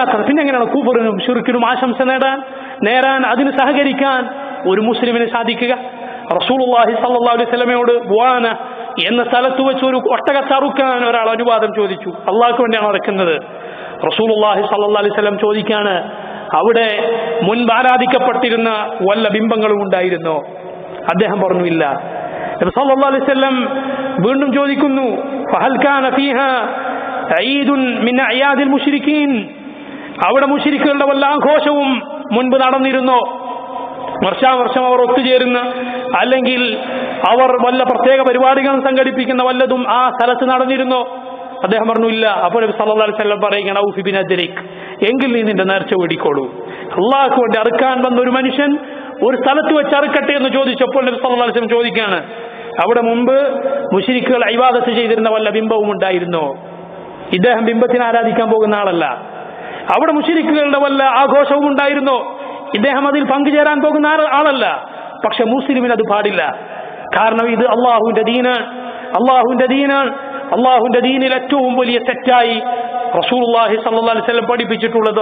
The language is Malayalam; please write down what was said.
പശ്ചാത്തലം. പിന്നെ എങ്ങനെയാണ് കുഫറിനും ശിർക്കിനും ആശംസ നേരാൻ അതിന് സഹകരിക്കാൻ ഒരു മുസ്ലിമിന് സാധിക്കുക? റസൂലുള്ളാഹി സ്വല്ലല്ലാഹു അലൈഹി വസല്ലമയോട് ബുആന എന്ന സ്ഥലത്ത് വെച്ച് ഒരു ഒട്ടകത്തെ അറുക്കാൻ ഒരാൾ അനുവാദം ചോദിച്ചു. അള്ളാഹ്ക്ക് വേണ്ടിയാണ് അറക്കുന്നത്. റസൂലുള്ളാഹി സ്വല്ലല്ലാഹു അലൈഹി വസല്ലം ചോദിക്കാണ്, അവിടെ മുൻപ് ആരാധിക്കപ്പെട്ടിരുന്ന വല്ല ബിംബങ്ങളും ഉണ്ടായിരുന്നോ? അദ്ദേഹം പറഞ്ഞു ഇല്ല. നബി സല്ലല്ലാഹു അലൈഹി വസല്ലം വീണ്ടും ചോദിക്കുന്നു, ഫഹൽ കാന ഫീഹാ ഈദുൻ മിൻ അയാദിൽ മുശ്രിക്കീൻ, അവിടെ മുശ്രിക്കുകളുടെ വല്ല ആഘോഷവും മുൻപ് നടന്നിരുന്നോ? വർഷാവർഷം അവർ ഒത്തുചേരുന്ന അല്ലെങ്കിൽ അവർ വല്ല പ്രത്യേക പരിപാടികൾ സംഘടിപ്പിക്കുന്ന വല്ലതും ആ സ്ഥലത്ത് നടന്നിരുന്നോ? അദ്ദേഹം പറഞ്ഞു ഇല്ല. അപ്പോൾ നബി സല്ലല്ലാഹു അലൈഹി വസല്ലം പറയുകയാണ്, ഔഫി ബിനദ്രിക്, എങ്കിൽ നീ നിന്റെ നേർച്ച വേടിക്കോളൂ. അള്ളാഹ്ക്ക് വേണ്ടി അറുക്കാൻ വന്ന ഒരു മനുഷ്യൻ ഒരു സ്ഥലത്ത് വെച്ച് അറുക്കട്ടെ എന്ന് ചോദിച്ചപ്പോൾ നബി സല്ലല്ലാഹു അലൈഹി വസല്ലം ചോദിക്കുകയാണ്, അവിടെ മുമ്പ് മുശ്രിക്കുകൾ ഇബാദത്ത് ചെയ്തിരുന്ന വല്ല ബിംബവും ഉണ്ടായിരുന്നോ? ഇദ്ദേഹം ബിംബത്തിനെ ആരാധിക്കാൻ പോകുന്ന ആളല്ല. അവിടെ മുശ്രിക്കുകളുടെ വല്ല ആഘോഷവും ഉണ്ടായിരുന്നോ? ഇദ്ദേഹം അതിൽ പങ്കുചേരാൻ പോകുന്ന ആളല്ല. പക്ഷെ മുസ്ലിമിന് അത് പാടില്ല. കാരണം ഇത് അള്ളാഹുവിന്റെ ദീനാണ്. അള്ളാഹുവിന്റെ ദീനിൽ ഏറ്റവും വലിയ തെറ്റായി റസൂലുള്ളാഹി സ്വല്ലല്ലാഹു അലൈഹി വസല്ലം പഠിപ്പിച്ചിട്ടുള്ളത്